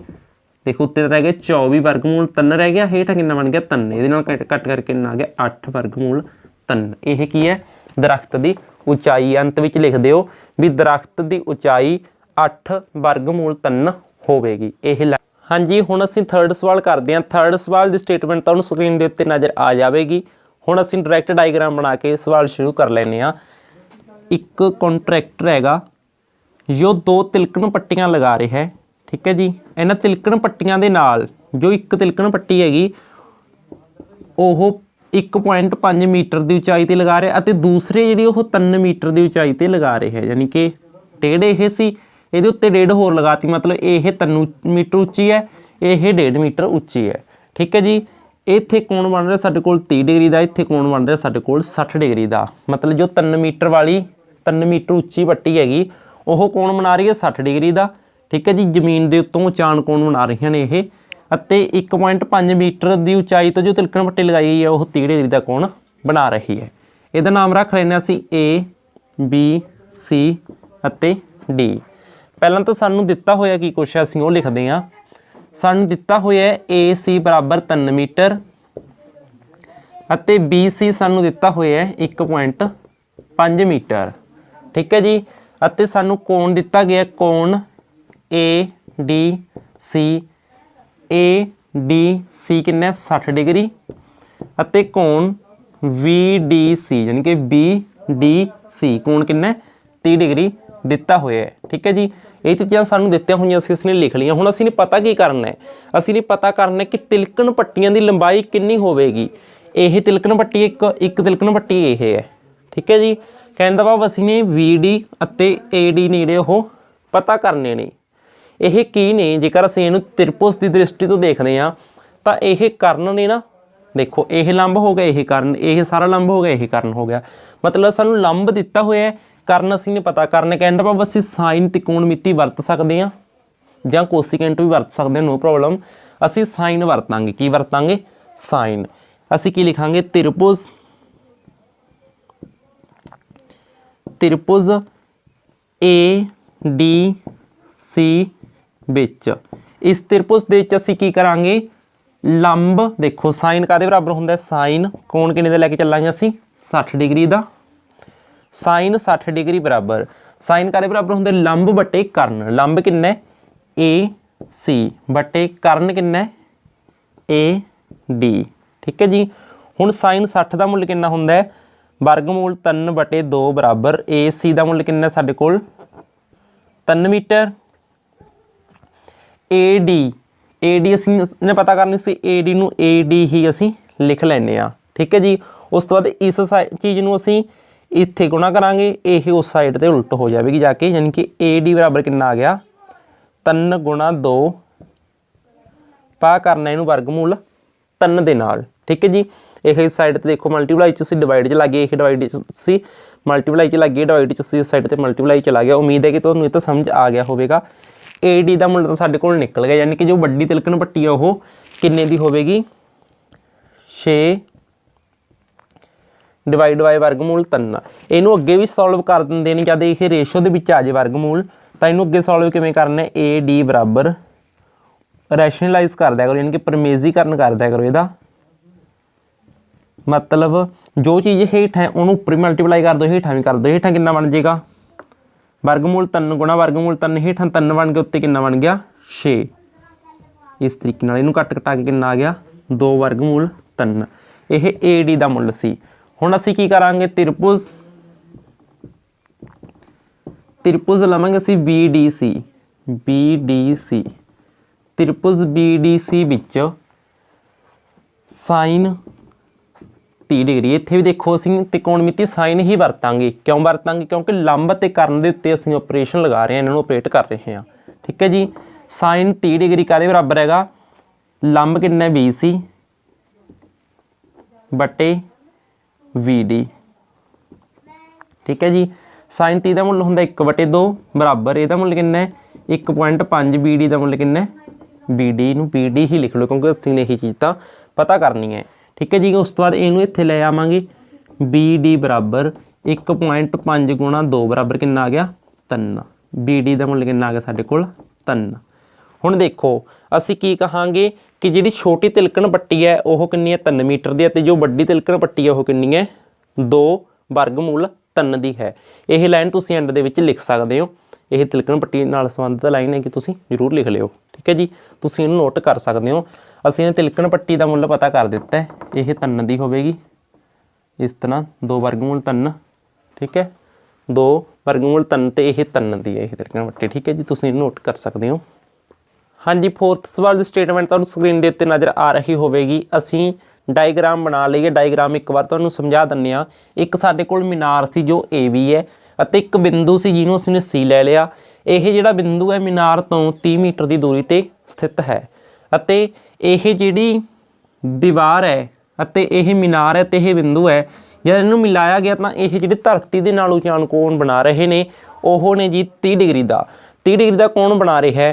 देखो उत्ते रह गया 24 वर्गमूल 3 रह गया, ਹੇਠਾਂ कितना बन गया 3, ਇਹਦੇ ਨਾਲ कट करके कितना आ गया 8 वर्गमूल 3। ਇਹ ਕੀ ਹੈ, दरख्त की उचाई, अंत में लिख दिओ भी दरख्त की उचाई 8 वर्गमूल 3 होगी। हाँ जी, हुण असीं थर्ड सवाल करते हैं। थर्ड सवाल की स्टेटमेंट तुहानूं स्क्रीन के उत्ते नज़र आ जाएगी। हुण असीं डायरैक्ट डायग्राम बना के सवाल शुरू कर लैने आ। एक कॉन्ट्रैक्टर हैगा जो 2 तिलकण पट्टियां लगा रहा है, ठीक है जी। इन्हां तिलकण पट्टियां दे नाल जो एक तिलकण पट्टी हैगी ओह 1.5 मीटर की उचाई पर लगा रहा है, दूसरे जी 3 मीटर की उचाई पर लगा रहे हैं, यानी कि टेढ़ ये सी, ये उत्ते 1.5 होर लगाती, मतलब ये 3 मीटर उच्ची है, ये 1.5 मीटर उच्ची है, ठीक है जी। इत्थे कोण बन रहा साडे कोल 30 डिग्री का, इत्थे कोण बन रहा साडे कोल 60 डिग्री का, मतलब जो 3 मीटर वाली 3 मीटर उच्ची पट्टी हैगी वो कोण बना रही है 60 डिग्री का, ठीक है जी। जमीन के उत्तों चान कोण बना रही ने ये, 1.5 मीटर की उचाई तो जो तिलकण पट्टी लगाई गई है वो 30 डिग्री का कोण बना रही है। इसका नाम रख लेने असीं A B C अते D। पहला तो सानू दिता होया की कुछ असीं वो लिखते हैं, सानू दिता होया AC बराबर 3 मीटर अते BC सानू दिता होया 1.5 मीटर, ठीक है जी। अते सानू कोण दिता गया, कोण ADC, ADC किन्ना 60 डिग्री, अते कोण VDC यानी कि BDC कोण किन्ना 30 डिग्री दिता होया है, ठीक है जी। ये चीज़ां सानू दित्तियां होईयां सी, असीं लिख लिया। हुण असीं पता की करना है, असीं पता करना है कि तिलकण पट्टियां की लंबाई कितनी होवेगी। यह तिलकण पट्टी एक तिलकण पट्टी यह है, ठीक है जी। कहने का भाव असीं ने VD अते AD नेड़े वो पता करने ने। यह की ने, जेकर असीं इहनूं त्रिभुज की दृष्टि तो देखते हैं तो यह कर्ण ने ना, देखो यह लंब हो गया, यह कर्ण, यह सारा लंब हो गया, यह कर्ण हो गया, मतलब सानू लंब दिता होया है, कर्ण असीं ने पता करना। कहने का भाव असीं साइन त्रिकोणमिति वरत सकते हैं जां कोसीकेंट भी वरत सकते हैं, नो प्रॉब्लम। असीं साइन वरतांगे, की वरतांगे साइन। असीं की लिखांगे त्रिभुज, त्रिभुज ADC विच, इस त्रिभुज दे विच असीं की करांगे लंब, देखो साइन कादे बराबर हुंदा है, साइन कोण किन्ने दा लैके चलांगे असीं 60 डिग्री का, साइन 60 डिग्री बराबर, साइन कादे बराबर हुंदे लंब बटे कर्ण, लंब किन्ना है AC बटे कर्ण किन्ना है AD, ठीक है जी। हुण साइन 60 का मुल किन्ना हुंदा है, वर्गमूल 3 बटे 2 बराबर AC का मुल किन्ना साडे कोल 3 मीटर, AD असीं ने पता करनी सी, AD नूं AD ही असीं लिख लैने आ, ठीक है जी। उस तो बाद इस चीज़ नूं असीं इत्थे गुणा करांगे, यह उस साइड ते उल्ट हो जाएगी जाके, यानी कि AD बराबर कितना आ गया 3 गुणा 2 पा करना इनू वर्गमूल 3 दे नाल, ठीक है जी। यह इस साइड ते देखो मल्टीप्लाई च सी, डिवाइड च लग गया, यह डिवाइड च सी मल्टीप्लाई च लग गई, डिवाइड च सी इस साइड ते मल्टीप्लाई चला गया। उम्मीद है कि तुहानूं ये तो समझ आ गया होगा। AD का मुल तो साडे कोल निकल गया, यानी कि जो वड्डी तिलकण पट्टी है वो किन्ने दी होवेगी 6 डिवाइड बाय वर्गमूल 3। इनू अगे भी सॉल्व कर देंगे ने, जब ये रेशो के विच आ जाए वर्गमूल तो इनू अगे सॉल्व किवें करना है, AD बराबर रैशनलाइज कर दिया करो, यानी कि परमेजीकरण कर दिया करो। इसका मतलब जो चीज़ हेठ है उन्होंने उपर मल्टीप्लाई कर दो, हेठा भी कर दो, हेठा कितना बन जाएगा वर्गमूल 3 गुणा वर्गमूल 3, हेठा 3 बन गया, उत्ते कितना बन गया 6। इस तरीके नाल इनू कट कटा के कितना आ गया 2 वर्गमूल 3। यह AD का मुल सी। हुण असीं की करांगे, त्रिभुज, त्रिभुज लवांगे असीं BDC, BDC त्रिभुज BDC विच साइन 30 डिग्री। इत्थे भी देखो ਅਸੀਂ त्रिकोणमिति साइन ही ਵਰਤਾਂਗੇ। क्यों ਵਰਤਾਂਗੇ? क्योंकि लंब ਤੇ ਕਰਨ ਦੇ ਉੱਤੇ ਅਸੀਂ ऑपरेशन लगा रहे हैं, इन्हों ऑपरेट कर रहे हैं। ठीक है जी। साइन 30 डिग्री काहदे बराबर हैगा? लंब कितना BC बटे VD। ठीक है जी। साइन 30 का मुल होंगे 1/2 बराबर ਇਹਦਾ मुल कितना है 1.5। BD का मुल कितना है? BD ਨੂੰ BD ही लिख लो क्योंकि ਅਸੀਂ ने यही चीज़ तो पता करनी है। ठीक है जी। उस तो बाद इनू इत्थे ले आवांगे BD बराबर 1.5 गुणा 2 बराबर कितना आ गया 3। BD का मुल कितना आ गया साडे कोल 3। हुण देखो असी की कहांगे कि जिहड़ी छोटी तिलकण पट्टी है वह कितनी है 3 मीटर दी है, जो वड्डी तिलकण पट्टी है वह कितनी है 2 वर्गमूल 3 दी है। यह लाइन तुसी एंड दे विच लिख सकते हो। यह तिलकण पट्टी नाल संबंधित लाइन है कि तुसी जरूर लिख लियो। ठीक है जी। तुसी इहनूं नोट कर सकते हो। असीं ने तिलकण पट्टी का मुल पता कर दिता है, यह 3 दी होवेगी इस तरह 2 वर्गमूल 3। ठीक है 2 वर्गमूल 3 तो यह 3 दी है यह तिलकण पट्टी। ठीक है जी। तुसी नोट कर सकते हो। हाँ जी। 4th सवाल की स्टेटमेंट तुहानूं स्क्रीन के उत्ते नज़र आ रही होवेगी। असीं डायग्राम बना लईए। डायग्राम एक बार तुहानूं समझा दिंदे आ। एक साडे कोल मीनार सी जो AB है ਅਤੇ एक बिंदु सी जिन्हों असीं C ले लिया। यह जिहड़ा बिंदु है मीनार तो 30 मीटर की दूरी ते स्थित है ਅਤੇ यह जिहड़ी दीवार है ਅਤੇ यह मीनार है तो यह बिंदु है जब इन्हूं मिलाया गया तो यह जिहड़ी धरती दे नाल उचान कोण बना रहे ने ओह ने जी 30 डिग्री का 30 डिग्री का कोण बना रहा है।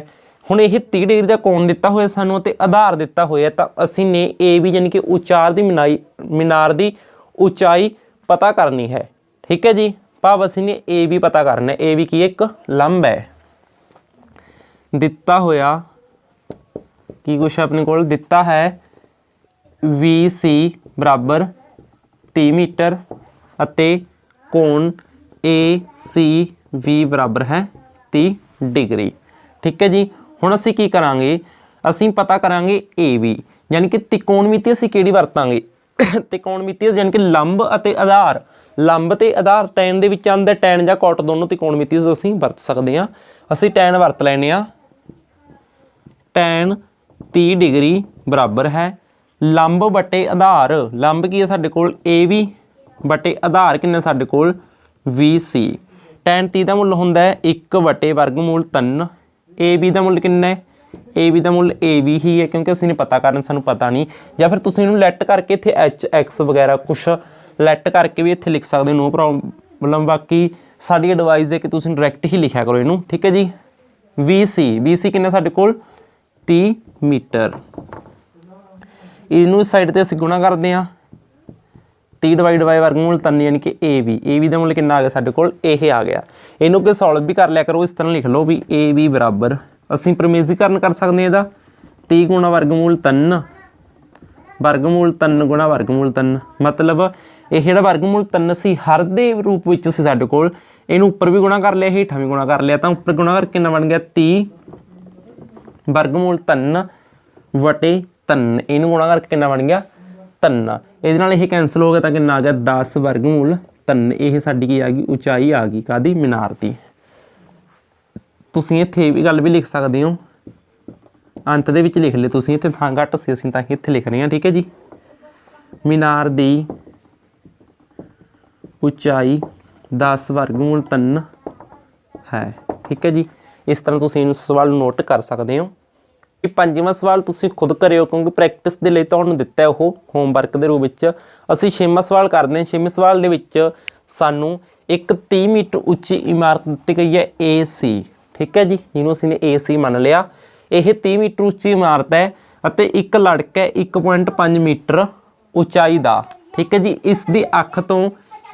हुण यह 30 डिग्री का कोण दिता होया सानूं ते आधार दिता होया तो असीं ने AB यानी कि उचार दी मीनार की उचाई पता करनी है। ठीक है जी। भाव असीं ने AB पता करना है। AB की एक लंब है दिता होया की कुछ अपने कोल दिता है VC बराबर 30 मीटर अते कोण ACV बराबर है 30 डिग्री। ठीक है जी। हुण असीं की करांगे असीं पता करांगे AB यानी कि त्रिकोणमिति असीं किहड़ी वरतांगे त्रिकोणमिति यानी कि लंब अते आधार। लंब ते आधार टैन दे विच आंदा टैन जां कॉट दोनों त्रिकोणमिति असीं वरत सकते हैं। असीं टैन वरत लैने आ। टैन 30 डिग्री बराबर है लंब बटे आधार। लंब की है साडे कोल AB बटे आधार किन्ना साडे कोल VC। टैन 30 का मुल हुंदा है 1 बटे वर्गमूल 3। AB का मुल किन्ना है? AB का मुल AB ही है क्योंकि असीं ने पता करना सानूं पता नहीं। या फिर तुसीं इहनूं लैट करके इत्थे HX वगैरह कुछ लैट करके भी इत्थे लिख सकते हो, नो प्रॉब्लम। बाकी साडी एडवाइस है कि तुसीं डायरैक्ट ही लिखा करो इनू। ठीक है जी। VC किन्ना साडे कोल 30 मीटर। इनू इस साइड ते असीं गुणा करते हैं 30 डिवाइड बाय वर्गमूल 3 यानी कि AB का मुल कितना आ गया साडे कोल यह आ गया। इनू कि सॉल्व भी कर लिया करो। इस तरह लिख लो भी AB बराबर असीं प्रमेजीकरण कर सकते हैं इहदा 30 गुणा वर्गमूल 3 गुणा वर्गमूल 3 मतलब यह जिहड़ा वर्गमूल 3 सी हर दे रूप विच सी साडे कोल इनू उपर भी गुणा कर लिया हेठां भी गुणा कर लिया तो उपर गुणा करके कितना बन गया 30 वर्गमूल 3 वटे 3 इनू गुणा करके कितना बन गया 3। ਇਹਦੇ ਨਾਲ ਇਹ कैंसल हो गया तो कितना आ गया 10 वर्गमूल 3। ਇਹ ਸਾਡੀ ਕੀ ਆ ਗਈ ਉਚਾਈ ਆ ਗਈ ਕਾਦੀ मीनार ਦੀ। ਤੁਸੀਂ ਇੱਥੇ ਵੀ ਗੱਲ ਵੀ ਲਿਖ ਸਕਦੇ ਹੋ अंत ਦੇ ਵਿੱਚ ਲਿਖ ਲਿਓ ਤੁਸੀਂ ਇੱਥੇ ਥਾਂ ਘੱਟ ਸੀ ਅਸੀਂ ਤਾਂ ਇੱਥੇ ਲਿਖ ਰਹੇ ਹਾਂ। ਠੀਕ है जी। मीनार ਦੀ ਉਚਾਈ 10 वर्गमूल 3 है। ठीक है जी। इस तरह तुसीं इस सवाल नोट कर सकते हो। 5वां सवाल तुसीं खुद करियो क्योंकि प्रैक्टिस के लिए तुहानूं दिता है वो होमवर्क के रूप में। असीं 6वां सवाल करते हैं। 6वें सवाल दे विच सानूं एक 30 मीटर उच्ची इमारत दी गई है AC। ठीक है जी। जिन्होंने असीं ने AC मान लिया। यह 30 मीटर उच्ची इमारत है अते एक लड़का है 1.5 मीटर उचाई का। ठीक है जी। इसकी अख तो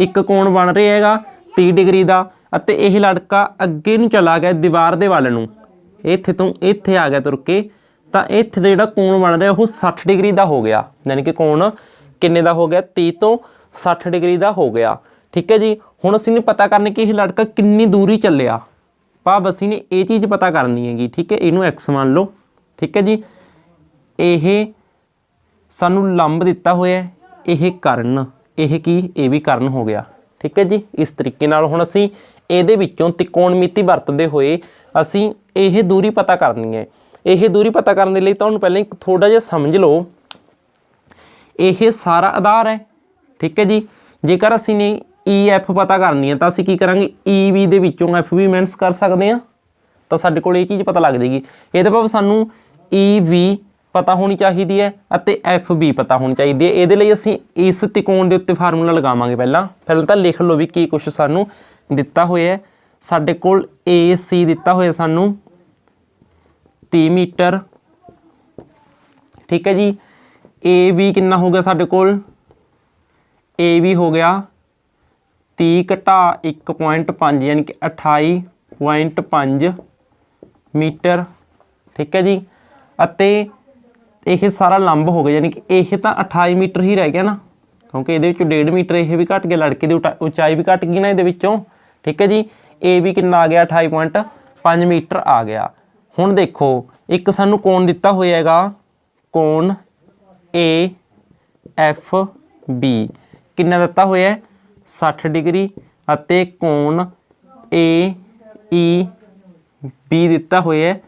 एक कोण बन रहा हैगा 30 डिग्री का अते यह लड़का अगे नूं चला गया दीवार के वल नूं इत्थे तो इत्थे आ गया तुर के तो इत्थे दा जिहड़ा कोण बन रहा वो 60 डिग्री का हो गया। यानी कि कोण किन्ने का हो गया 30 तो 60 डिग्री का हो गया। ठीक है जी। हुण असीं ने पता करना कि यह लड़का कितनी दूरी चलिया। भाव असीं ने ये चीज़ पता करनी हैगी। ठीक है। इनू X मान लो। ठीक है जी। यह सानू लंब दिता होया यह कर्ण यह की ये भी कर्ण हो गया। ठीक है जी। इस तरीके नाल हुण असीं इहदे विच्चों त्रिकोणमिति वरतदे होए असीं यह दूरी पता करनी है। यह दूरी पता करने के लिए तुहानूं पहले एक थोड़ा जिहा समझ लो। यह सारा आधार है ठीक है जी। जेकर असीं ने EF पता करनी है तो असीं की करांगे EV ਦੇ ਵਿੱਚੋਂ FV ਮਾਈਨਸ कर सकते हैं तो साडे कोल ये चीज़ पता लग जाएगी। ਇਹਦੇ ਭਾਵ ਸਾਨੂੰ EV पता होनी चाहिए है ਅਤੇ FB पता होनी चाहिए है। ਇਹਦੇ ਲਈ ਅਸੀਂ ਇਸ त्रिकोण ਦੇ ਉੱਤੇ फार्मूला लगावांगे। ਪਹਿਲਾਂ ਤਾਂ लिख लो भी की कुछ सानू दिता होया है। साडे कोल AC दिता होया सानू 30 मीटर, ठीक है जी। AB कितना हो गया साडे कोल, AB हो गया 30 घटा 1.5 यानी कि 28.5 मीटर, ठीक है जी। अते यह सारा लंब हो गया यानी कि यह तो 28 मीटर ही रह गया ना, क्योंकि ये 1.5 मीटर यह भी घट गया, लड़के की उचाई भी घट गई ना ये, ठीक है जी। ए भी कितना आ गया 28.5 मीटर आ गया। हुण देखो एक सानू कोण दिता होया हैगा, कोण AFB कितना दिता होया है 60 डिग्री, अते कोण AEB दिता होया है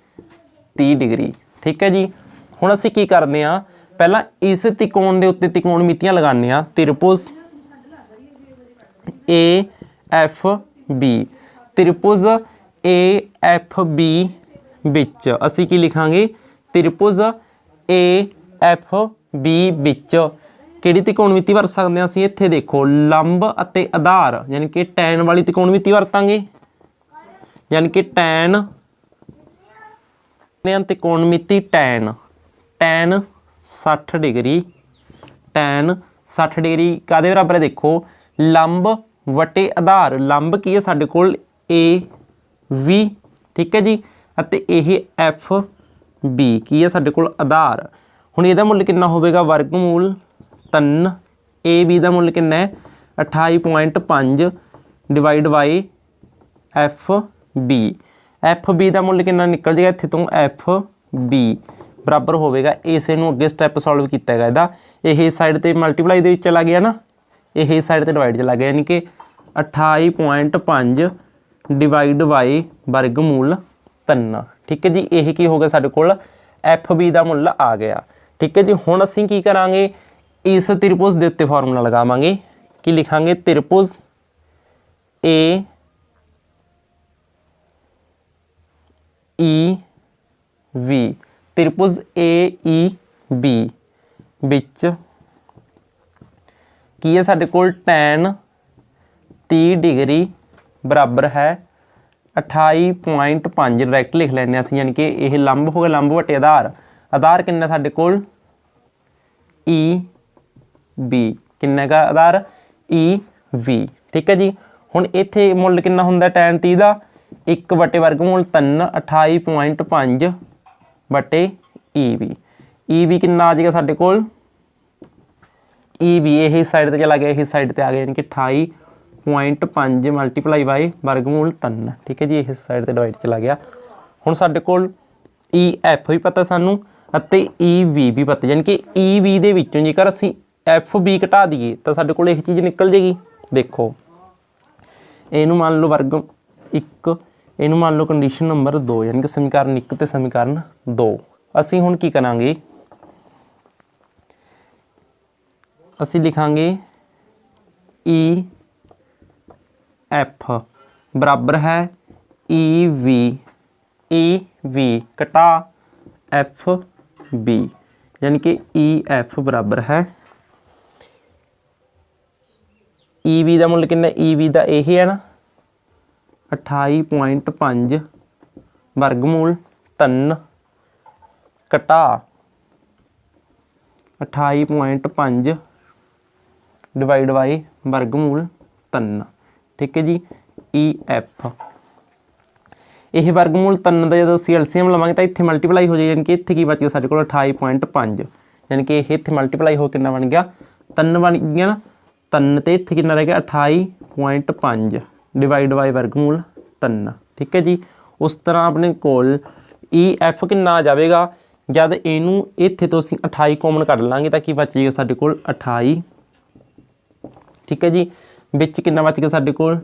30 डिग्री, ठीक है जी। हुण असीं की करदे आ, पहला इस त्रिकोण दे उत्ते त्रिकोणमितियां लगाने आ। त्रिभुज AFB, त्रिभुज AFB विच असीं की लिखांगे, त्रिभुज AFB विच किहड़ी त्रिकोणमिति वरत सकते हैं असीं। इत्थे देखो लंब अते आधार यानी कि टैन वाली त्रिकोणमिति वरतांगे, यानी कि टैन त्रिकोणमिति टैन 60 डिग्री, टैन 60 डिग्री कादे बराबर है देखो लंब वटे आधार। लंब की है साडे कोल AV, ठीक है जी, अते यह FB की है साडे कोल आधार। हुण इहदा मुल कितना होवेगा वर्गमूल 3, AB का मुल कितना है 28.5 डिवाइड बाई FB का मुल कितना निकल जाएगा इत्थे तो FB बराबर होवेगा। इसे नूं अगे स्टैप सॉल्व किया गया इहदा, यह साइड ते मल्टीप्लाई दे चला गया ना, यह साइड ते डिवाइड चला गया, यानी कि 28.5 डिवाइड बाई वर्गमूल 3, ठीक है जी। यह की हो गया साडे कोल FB का मुल आ गया, ठीक है जी। हुण असीं की करांगे, इस त्रिभुज के उत्ते फार्मूला लगावांगे कि लिखांगे त्रिभुज AEV, त्रिभुज AEB विच की है साडे कोल टैन 30 डिग्री बराबर है 28.5, डायरैक्ट लिख लैंदे असीं, यानी कि यह लंब हो गया, लंब वटे आधार। आधार कितना साडे कोल EB, किन्ना का आधार EV, ठीक है जी। हुण इत्थे मुल कितना हुंदा टैन 30 का 1 बटे वर्गमूल 3, 28.5 बटे EB कितना आ जाएगा साडे कोल EB यही साइड ते चला गया, यही साइड ते आ गया, यानी कि 28.5 मल्टीप्लाई बाई वर्गमूल 3, ठीक है जी। इस साइड ते डिवाइड चला गया। हुण साडे कोल EF भी पता सानू अते EV भी पता, यानी कि EV दे विचों जेकर असीं FB घटा दईए तो साडे कोल यह चीज़ निकल जाएगी। देखो इनू मान लो वर्ग 1, इनू मान लो कंडीशन नंबर 2, यानी कि समीकरण 1 ते समीकरण 2। असीं हुण की करांगे, असीं लिखांगे EF बराबर है EV घटा FB, यानी कि EF बराबर है EV का मुल कितना, EV का यही है ना 28.5 वर्गमूल 3 घटा 28.5 डिवाइड बाई वर्गमूल 3, ठीक है जी। EF यह वर्गमूल 3 का जो असीं एलसीएम लवांगे तो इत्थे मल्टीप्लाई हो जाए, यानी कि इत्थे की बच गया साडे कोल 28.5, यानी कि यह इत्थे मल्टीप्लाई हो कितना बन गया 3 बन गया ना, 3 ते इत्थे कितना रह गया 28.5 डिवाइड बाई वर्गमूल 3, ठीक है जी। उस तरह अपने कोल EF कितना आ जाएगा, जब इनू इत्थे तो असीं 28 कॉमन कढ लांगे तो की बच जाएगा साडे कोल 28, ठीक है जी। विच कितना बच गया साडे कोल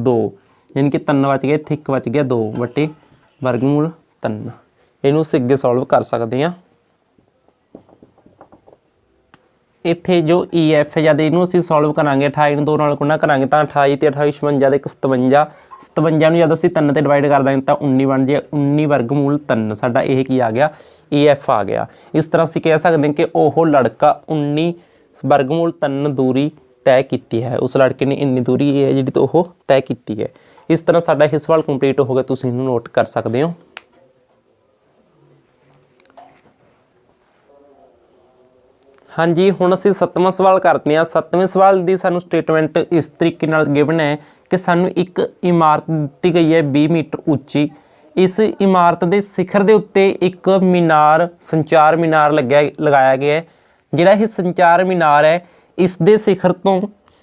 2, यानी कि 3 बच गया, इत्थे 1 बच गया 2 बटे वर्गमूल 3। इनू असीं अगे सॉल्व कर सकते हैं। ਇੱਥੇ ਜੋ ਈ ਐਫ ਹੈ ਜਦ ਇਹਨੂੰ ਅਸੀਂ ਸੋਲਵ ਕਰਾਂਗੇ 28 ਨੂੰ 2 ਨਾਲ ਗੁਣਾ ਕਰਾਂਗੇ ਤਾਂ 28 ਤੇ 28 56 ਦੇ 57 57 ਨੂੰ ਜਦ ਅਸੀਂ 3 ਤੇ ਡਿਵਾਈਡ ਕਰ ਦਾਂਗੇ ਤਾਂ 19 ਬਣ ਜਾਏ 19 ਵਰਗਮੂਲ 3 ਸਾਡਾ ਇਹ ਕੀ ਆ ਗਿਆ ਈ ਐਫ ਆ ਗਿਆ। ਇਸ ਤਰ੍ਹਾਂ ਅਸੀਂ ਕਹਿ ਸਕਦੇ ਹਾਂ ਕਿ ਉਹ ਲੜਕਾ 19 ਵਰਗਮੂਲ 3 ਦੂਰੀ ਤੈਅ ਕੀਤੀ ਹੈ, ਉਸ ਲੜਕੇ ਨੇ ਇੰਨੀ ਦੂਰੀ ਹੈ ਜਿਹੜੀ ਤਾਂ ਉਹ ਤੈਅ ਕੀਤੀ ਹੈ। ਇਸ ਤਰ੍ਹਾਂ ਸਾਡਾ ਇਹ ਸਵਾਲ ਕੰਪਲੀਟ ਹੋ ਗਿਆ, ਤੁਸੀਂ ਇਹਨੂੰ ਨੋਟ ਕਰ ਸਕਦੇ ਹੋ। हाँ जी, हुण असीं 7वां सवाल करते हैं। 7वें सवाल की सानूं स्टेटमेंट इस तरीके नाल गिवन है कि सानूं एक इमारत दी गई है 20 मीटर उच्ची। इस इमारत के सिखर के उत्ते एक मीनार संचार मीनार लगाया गया है। जिहड़ा ये संचार मीनार है इस दे सिखर तो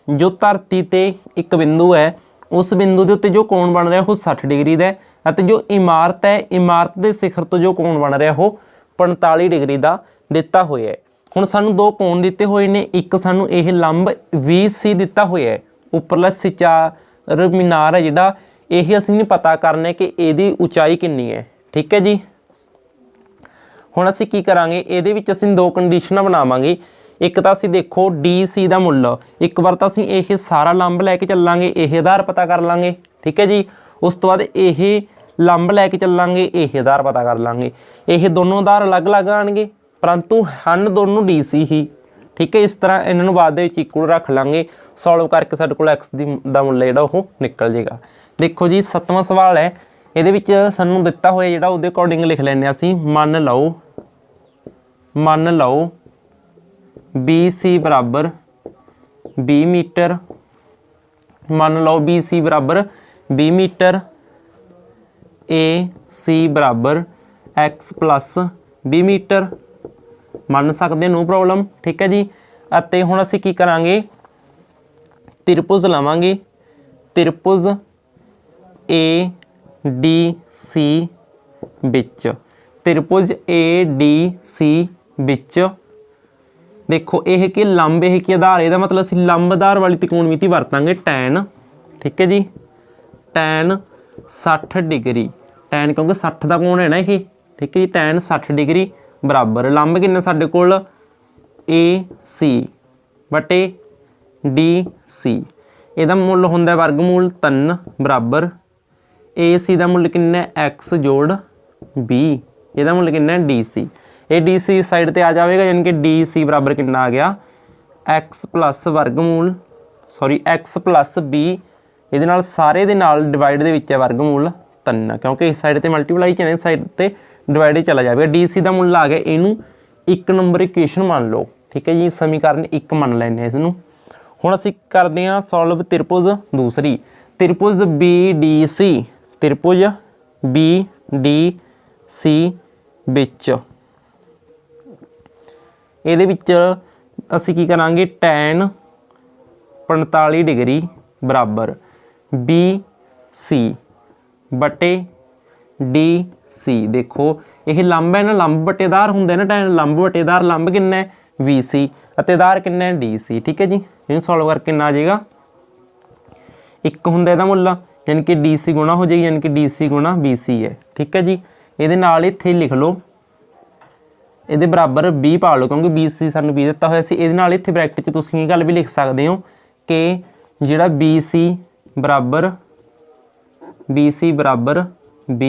जो धरती ते एक बिंदु है उस बिंदु के उत्ते जो कोण बन रहा है वो 60 डिग्री का है, और जो इमारत है इमारत के सिखर तो जो कोण बन रहा है वो 45 डिग्री का दिता हुआ है। हुण सानूं दो कोण दिते हुए ने, एक सानूं यह लंब VC दिता हुआ है, उपरला संचार मीनार है जिहड़ा यही असीं नहीं पता करना है कि इहदी उचाई कितनी है। ठीक है जी, हुण असीं की करांगे, इहदे विच असीं दो कंडीशनां बनावांगे। एक तां असीं देखो DC दा मुੱਲ, एक बार तां असीं यह सारा लंब लैके चलांगे, यह आधार पता कर लांगे। ठीक है जी, उस तो बाद यह लंब लैके चलांगे, यह आधार पता कर लांगे। यह दोनों आधार अलग अलग आएंगे परंतु हन दोनों DC ही। ठीक है, इस तरह इन्होंने बाद इक्वल रख लांगे, सॉल्व करके साडे कोल X दा मुੱਲ जिहड़ा वो निकल जाएगा। देखो जी 7वां सवाल है, ये विच सानूं दिता होया जिहड़ा उहदे अकॉर्डिंग लिख लैंदे असीं। मान लओ BC बराबर 20 मीटर, मान लो BC बराबर 20 मीटर, AC बराबर X प्लस 20 मीटर ਮੰਨ ਸਕਦੇ नो प्रॉब्लम। ठीक है जी, ਅਤੇ ਹੁਣ ਅਸੀਂ ਕੀ ਕਰਾਂਗੇ, त्रिभुज ਲਵਾਂਗੇ, त्रिभुज ADC ਵਿੱਚ, त्रिभुज ADC ਵਿੱਚ देखो ਇਹ कि लंब ਇਹ कि आधार, ਇਹਦਾ मतलब ਅਸੀਂ लंब आधार वाली त्रिकोणमिति ਵਰਤਾਂਗੇ tan। ठीक है जी, tan 60 डिग्री, tan क्योंकि 60 का कोण है ना ये। ठीक है जी, tan 60 डिग्री बराबर लंब किन्ना साडे कोल AC बटे DC, ਇਹਦਾ ਮੁੱਲ ਹੁੰਦਾ वर्गमूल 3 बराबर AC ਦਾ ਮੁੱਲ ਕਿੰਨਾ X जोड़ B, ਇਹਦਾ ਮੁੱਲ ਕਿੰਨਾ DC। ਇਹ DC ਸਾਈਡ ਤੇ ਆ ਜਾਵੇਗਾ, ਯਾਨੀ ਕਿ DC ਬਰਾਬਰ ਕਿੰਨਾ ਆ ਗਿਆ X प्लस वर्गमूल X प्लस B, ਇਹਦੇ ਨਾਲ ਸਾਰੇ ਦੇ ਨਾਲ डिवाइड ਦੇ ਵਿੱਚ ਹੈ वर्गमूल 3, क्योंकि इस साइड ते मल्टीप्लाई चने साइड ते डिवाइड चला जाएगा। DC का मुੱਲ आ गया, इनू 1 नंबर इक्वेशन मान लो। ठीक है जी, समीकरण 1 मान लेने इसनू। हुण असीं करदे हां सॉल्व त्रिभुज दूसरी, त्रिभुज BDC, त्रिभुज BDC विच ਇਹਦੇ ਵਿੱਚ ਅਸੀਂ ਕੀ ਕਰਾਂਗੇ, tan 45 डिग्री बराबर BC बटे DC। देखो ये लंब है ना, लंब बटेदार होंगे ना, tan लंब बटेदार, लंब कितना है VC ਅਤੇ आधार कितना है DC। ठीक है जी, इन्हें सॉल्व करके कितना आ जाएगा, 1 होंगे ਇਹਦਾ ਮੁੱਲ, यानी कि DC गुणा हो जाएगी, यानी कि DC गुणा BC है। ठीक है जी, ਇਹਦੇ ਨਾਲ ਇੱਥੇ ਲਿਖ ਲਓ, ਇਹਦੇ ਬਰਾबर B ਪਾ ਲਓ, क्योंकि BC ਸਾਨੂੰ B ਦਿੱਤਾ ਹੋਇਆ ਸੀ। ਇਹਦੇ ਨਾਲ ਇੱਥੇ ਬ੍ਰੈਕਟ 'ਚ ਤੁਸੀਂ ਇਹ ਗੱਲ ਵੀ ਲਿਖ ਸਕਦੇ ਹੋ ਕਿ ਜਿਹੜਾ BC ਬਰਾबर B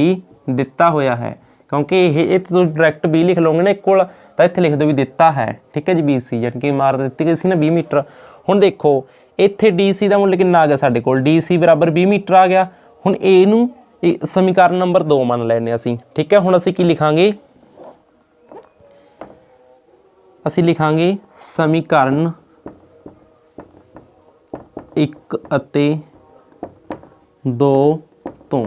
ਦਿੱਤਾ ਹੋਇਆ ਹੈ, क्योंकि ये तो डायरैक्ट B लिख लोगे ना इक्वल, तो इत्थे लिख दो भी दिता है। ठीक है जी, BC यानी कि इमारत दी गई सी ना 20 मीटर। हुण देखो इत्थे DC का मुੱਲ कितना आ गया साडे कोल, DC बराबर 20 मीटर आ गया। हुण इहनूं समीकरण नंबर 2 मान लैने असीं। ठीक है, हुण असीं की लिखांगे, असीं लिखांगे समीकरण 1 ਅਤੇ 2 तो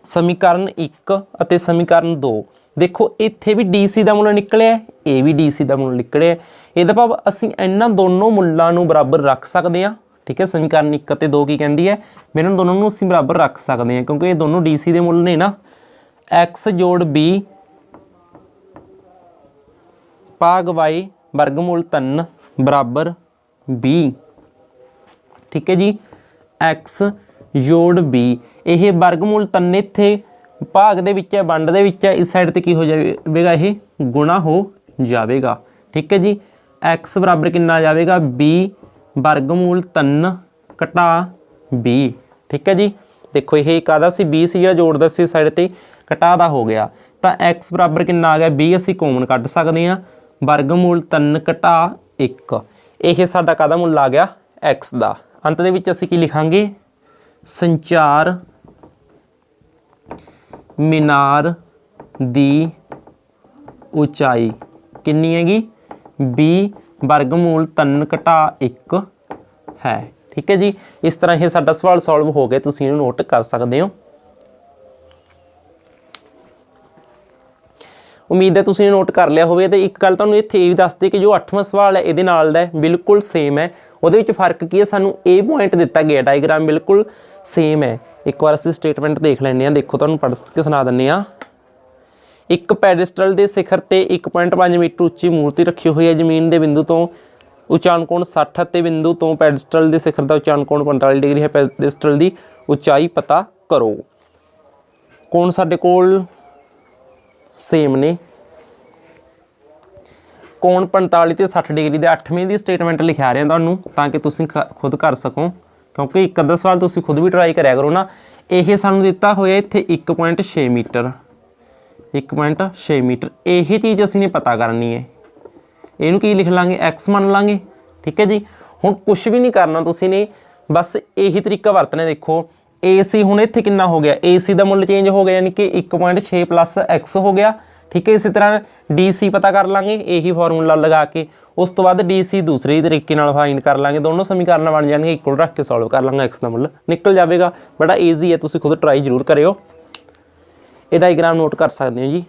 समीकरण 1 ਅਤੇ समीकरण 2। देखो इत्थे भी DC का मुੱਲ निकलिया, ये भी DC का मुੱਲ निकलिया। ਇਹਦਾ ਭਾਵ ਅਸੀਂ ਇਹਨਾਂ ਦੋਨੋਂ ਮੁੱਲਾਂ ਨੂੰ बराबर रख सकते हैं। ठीक है, समीकरण 1 ਅਤੇ 2 की कहती है, ਇਹਨਾਂ दोनों ਨੂੰ ਅਸੀਂ बराबर रख सकते हैं, क्योंकि ये दोनों DC के मुੱਲ ने ना। X जोड़ B भाग Y वर्गमूल 3 बराबर B। ठीक है जी, X जोड़ B, ਇਹ वर्गमूल 3 ਇੱਥੇ भाग ਦੇ ਵਿੱਚ ਹੈ, ਵੰਡ ਦੇ ਵਿੱਚ ਹੈ, इस साइड ਤੇ ਕੀ ਹੋ ਜਾਵੇਗਾ, ਇਹ गुणा हो जाएगा। ठीक है जी, x बराबर कितना आ जाएगा b वर्गमूल 3 घटा b। ठीक है जी। देखो ये कादा सी b सी जो जोड़दा सी साइड ते घटादा हो गया तो x बराबर कितना आ गया b असीं कॉमन कढ सकते हैं वर्गमूल 3 घटा 1। यह साडा कादा मुल आ गया x दा। अंत दे विच असीं की लिखांगे संचार मीनार दी उचाई कितनी हैगी b वर्गमूल 3 घटा 1 है। ठीक है जी। इस तरह ये साडा सवाल सॉल्व हो गया, तुसीं इहनूं नोट कर सकते हो। उम्मीद है तुसीं नोट कर लिया होवे। ते एक गल तुहानूं इत्थे ये भी दस दे कि जो 8वां सवाल है इहदे नाल दा बिल्कुल सेम है। उहदे विच फर्क की है, सानूं ए पॉइंट दिता गया, डायग्राम बिल्कुल सेम है। एक बार असीं स्टेटमेंट देख लैंदे हां। देखो तुहानूं पढ़ के सुना दिंदे हां। एक पैडस्टल के शिखर ते 1.5 मीटर उच्ची मूर्ति रखी हुई है। जमीन के बिंदु तो उचान कोण 60 ते बिंदु तो पैडस्टल के शिखर का उचान कोण 45 डिग्री है। पैडस्टल की उचाई पता करो। कोण साडे कोल सेम ने। कोण 45 ते 60 डिग्री के 8वें की स्टेटमेंट लिखा रहे तुहानूं ताकि तुसीं खुद कर सको, क्योंकि एक अद्धा सवाल तुसीं खुद भी ट्राई करिया करो ना। यह सानूं दिता होया इत्थे 1.6 मीटर 1.6 मीटर। यही चीज़ असीं ने पता करनी है। इनू की लिख लांगे x मान लांगे। ठीक है जी। हुण कुछ भी नहीं करना तुसीं ने, बस यही तरीका वरतना। देखो AC हुण इत्थे कितना हो गया, AC का मुल चेंज हो गया यानी कि 1.6 प्लस x हो गया। ठीक है। इसी तरह DC पता कर लांगे यही फॉर्मूला लगा के। उस तो बाद DC दूसरे तरीके नाल फाइंड कर लांगे। दोनों समीकरण बन जाएंगे, इक्वल रख के सॉल्व कर लांगे, x का मुल निकल जाएगा। बड़ा ईजी है, तुसीं खुद ट्राई जरूर करियो। ये डायग्राम नोट कर सकते हो जी।